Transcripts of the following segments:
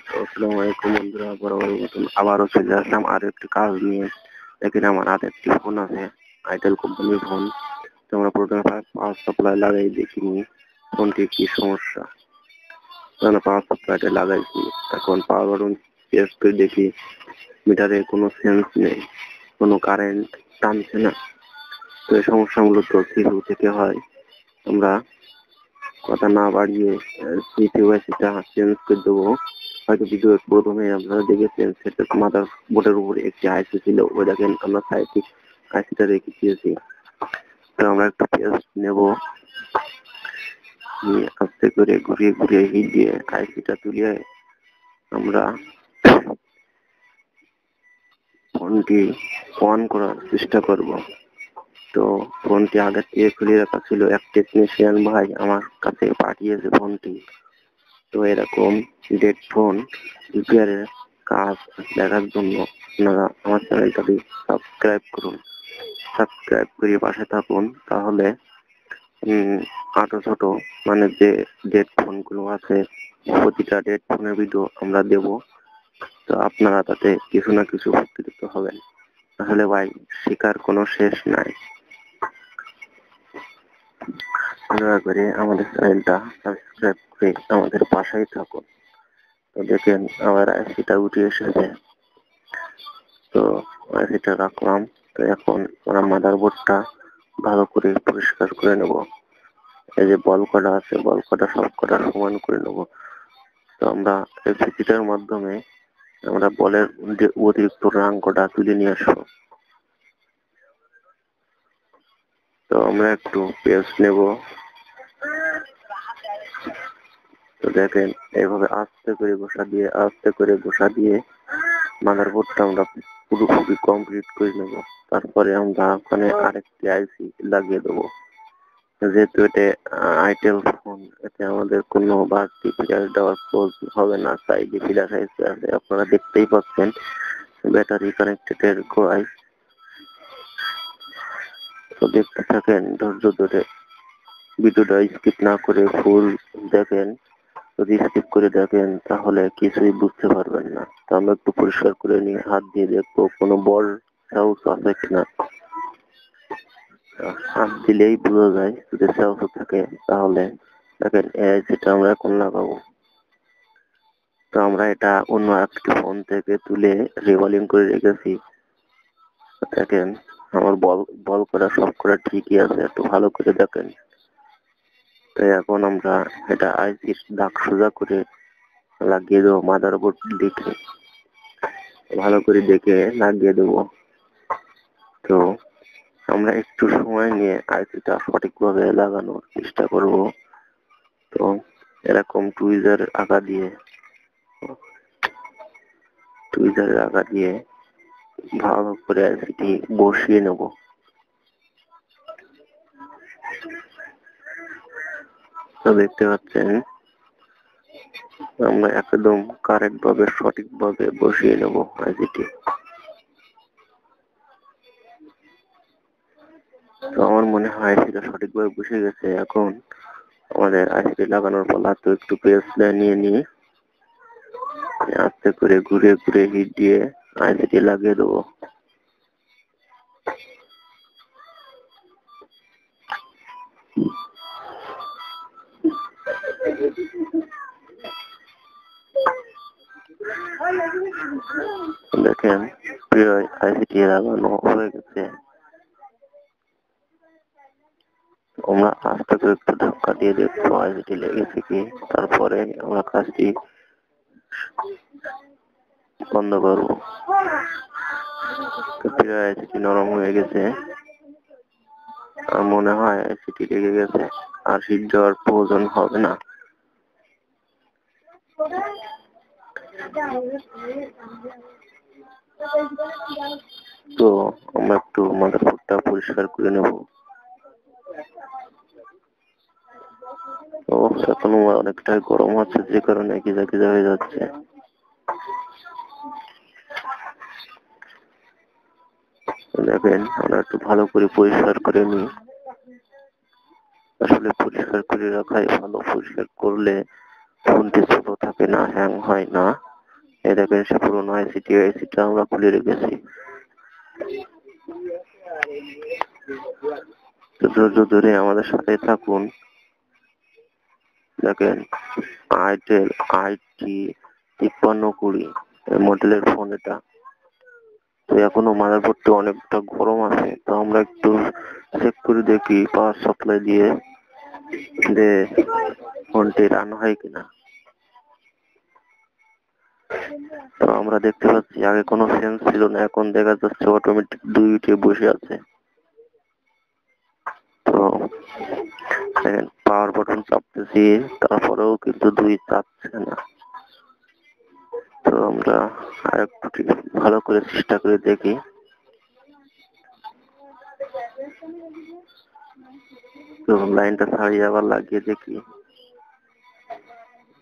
আসসালামু আলাইকুম বন্ধুরা, বরাবরের মতন আবারও চলে আসলাম আরো একটি কাজ নিয়ে। দেখেন আমার হাতে একটি ফোন আছে, আইটেল কোম্পানির ফোন। তো আমরা প্রথমে পাওয়ার সাপ্লাই লাগাই দেখিনি ফোনটি কি সমস্যা। পাওয়ার সাপ্লাইটা লাগাইছি, এখন পাওয়ার বাটন প্রেস করে দেখি মিটারে কোনো সেন্স নেই, কোনো কারেন্ট টানছে না। তো এই সমস্যা মূলত সিপিইউ থেকে হয়। আমরা কথা না বাড়িয়ে সিপিইউটা চেঞ্জ করে দেবো। হয়তো ভিডিও প্রথমে আপনারা দেখেছেন সেটা মাথার বোর্ডের উপরে একটি আইসি ছিল, ওই দেখেন আমরা সাইডে আইসিটা রেখে দিয়েছি। তো আমরা একটা পেস্ট নেব, নিয়ে আস্তে করে ঘুরিয়ে ঘুরিয়ে হিট দিয়ে আইসিটা তুলিয়ে আমরা ফোনটি অন করার চেষ্টা করব। তো ফোনটি আগে থেকে খুলে রাখা ছিল, এক টেকনিশিয়ান ভাই আমার কাছে পাঠিয়েছে ফোনটি। তো এরকম ডেড ফোন রিপেয়ারের কাজ দেখার জন্য আপনারা আমার চ্যানেলটাকে সাবস্ক্রাইব করুন, সাবস্ক্রাইব করে পাশে থাকুন। তাহলে ছোট মানে যে ডেড ফোন গুলো আছে, প্রতিটা ডেড ফোনের ভিডিও আমরা দেব। তো আপনারা তাতে কিছু না কিছু উপকৃত হবেন। তাহলে ভাই শেখার কোনো শেষ নাই। দয়া করে আমাদের চ্যানেলটা সাবস্ক্রাইব করে আমাদের পাশেই থাকুন। তো দেখেন আমার আইসিটা উঠে এসেছে, তো আইসিটা রাখলাম। তো এখন আমরা মাদারবোর্ডটা ভালো করে পরিষ্কার করে নেব। এই যে বল কটা আছে, বল কটা সব কটা সমান করে নেব। তো আমরা এই ফিচিটার মাধ্যমে আমরা বলের অতিরিক্ত রাং কটা তুলে নিয়ে আসবো। তো আমরা একটু পেস্ট নেব। তো দেখেন এইভাবে আস্তে করে ঘষা দিয়ে মাদারবোর্ডটা আমরা পুরোপুরি কমপ্লিট করে নেব। তারপরে আমরা ওখানে আরেকটি আইসি লাগিয়ে দেবো। যেহেতু এটা আইটেল ফোন, এতে আমাদের কোনো বাড়তি ফিচার দেওয়ার প্রয়োজন হবে না। সাইডে ফিলার আইসি আছে, আপনারা দেখতেই পাচ্ছেন ব্যাটারি কানেক্টেড এর গোড়ায়। তো দেখতে থাকেন ধৈর্য ধরে, ভিডিওটা স্কিপ না করে ফুল দেখেন। যদি স্কিপ করে দেখেন তাহলে কিছুই বুঝতে পারবেন না। তো আমরা একটু পরিষ্কার করে নিয়ে হাত দিয়ে দেখবো কোনো বল সাউস আছে কিনা। হাত দিলেই বোঝা যায়, যদি সাউস থাকে তাহলে দেখেন যেটা আমরা এখন লাগাবো। তো আমরা এটা অন্য একটি ফোন থেকে তুলে রিভলিং করে রেখেছি। দেখেন আমার বল বল করা সব করা ঠিকই আছে, একটু ভালো করে দেখেন। তো এখন আমরা এটা আইসির দাগ সোজা করে লাগিয়ে দেবো, মাদারবোর্ড দেখে ভালো করে দেখে লাগিয়ে দেবো। তো আমরা একটু সময় নিয়ে আইসিটা সঠিকভাবে লাগানোর চেষ্টা করব। তো এরকম টুইজারের আগা দিয়ে ভালো করে আইসিটি বসিয়ে নেব। তো দেখতে পাচ্ছেন আমরা একদম কারেক্ট ভাবে সঠিকভাবে বসিয়ে নেব আইসিটি। তো আমার মনে হয় সেটা সঠিকভাবে বসে গেছে। এখন আমাদের আইসিটি লাগানোর পালা। তো একটু পেস্ট নিয়ে নিয়ে আস্তে করে ঘুরে ঘুরে হিট দিয়ে আইসিটি লাগিয়ে দেবো। দেখেন আইসিটি লাগানো হয়ে গেছে। আমরা আস্তে করে একটু ধাক্কা দিয়ে দেখবো আইসিটি লেগেছে কি, তারপরে আমরা কাজটি বন্ধ করবো। আইসিটি নরম হয়ে গেছে, আর মনে হয় আইসিটি লেগে গেছে, আর হিট দেওয়ার প্রয়োজন হবে না। তো আমরা একটু মাদারবোর্ডটা পরিষ্কার করে নেব। তো এখন অনেকটাই গরম হচ্ছে, যে কারণে গিজা গিজা হয়ে যাচ্ছে। দেখেন আমরা একটু ভালো করে পরিষ্কার করে নিই। আসলে পরিষ্কার করে রাখাই ভালো, পরিষ্কার করলে ফোনটি ছোট থাকে না, হ্যাং হয় না। এই দেখেন সে পুরোনো আইসিটা আমরা খুলে রেখেছি। তো ধৈর্য ধরে আমাদের সাথে থাকুন। দেখেন আইটেল it5320 মডেলের ফোন এটা। তো এখনো মাদারবোর্ডটা অনেকটা গরম আছে, তো আমরা একটু চেক করে দেখি পাওয়ার সাপ্লাই দিয়ে যে ফোনটি রান হয় কিনা। তো আমরা দেখতে পাচ্ছি আগে কোনো সেন্স ছিল না, এখন দেখা যাচ্ছে অটোমেটিক 2 উঠে বসে আছে। তো দেখেন পাওয়ার বাটন চাপতেছি, তারপরেও কিন্তু 2 চাপছে না। তো আমরা আরেকটু ভালো করে চেষ্টা করে দেখি। তো লাইনটা ছাড়িয়ে আবার লাগিয়ে দেখি।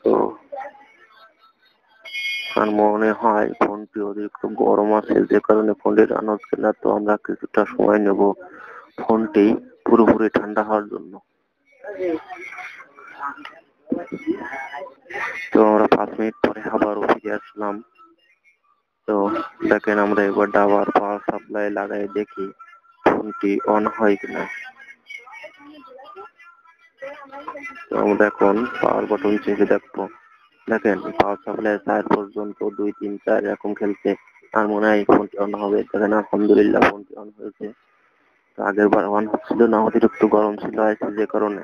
তো আর মনে হয় ফোনটি অতিরিক্ত গরম আছে, যে কারণে ফোনটি রান হচ্ছে না। তো আমরা কিছুটা সময় নেব ফোনটি পুরোপুরি ঠান্ডা হওয়ার জন্য। তো আমরা 5 মিনিট পরে আবারও ফিরে আসলাম। তো দেখেন আমরা এবার আবার পাওয়ার সাপ্লাই লাগাই দেখি ফোনটি অন হয় কিনা। তো আমরা এখন পাওয়ার বাটন চেপে দেখবো। দেখেন পাওয়ার সাপ্লাই 4 পর্যন্ত 2 3 4 এরকম খেলছে। আর মনে হয় ফোনটি অন হবে। দেখেন আলহামদুলিল্লাহ ফোনটি অন হয়েছে। তো আগের বার অন হচ্ছিল না, অতিরিক্ত গরম ছিল আইসি, যে কারণে।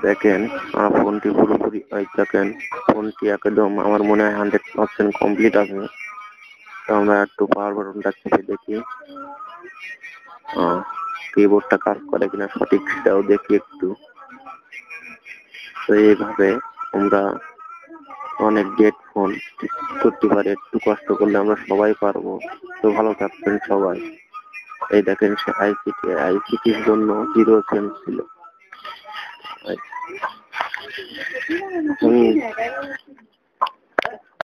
দেখেন আমার ফোনটি পুরোপুরি দেখেন ফোনটি একদম আমার মনে হয় 100% কমপ্লিট আছে। তো আমরা একটু পাওয়ার বাটনটা চেপে দেখি কিবোর্ডটা কাজ করে কিনা সঠিক, সেটাও দেখি একটু। তো এইভাবে আমরা অনেক গ্রেট ফোন করতে পারি, একটু কষ্ট করলে আমরা সবাই পারবো। তো ভালো থাকবেন সবাই। এই দেখেন সে আইসিটির জন্য 0 সেন্স ছিল।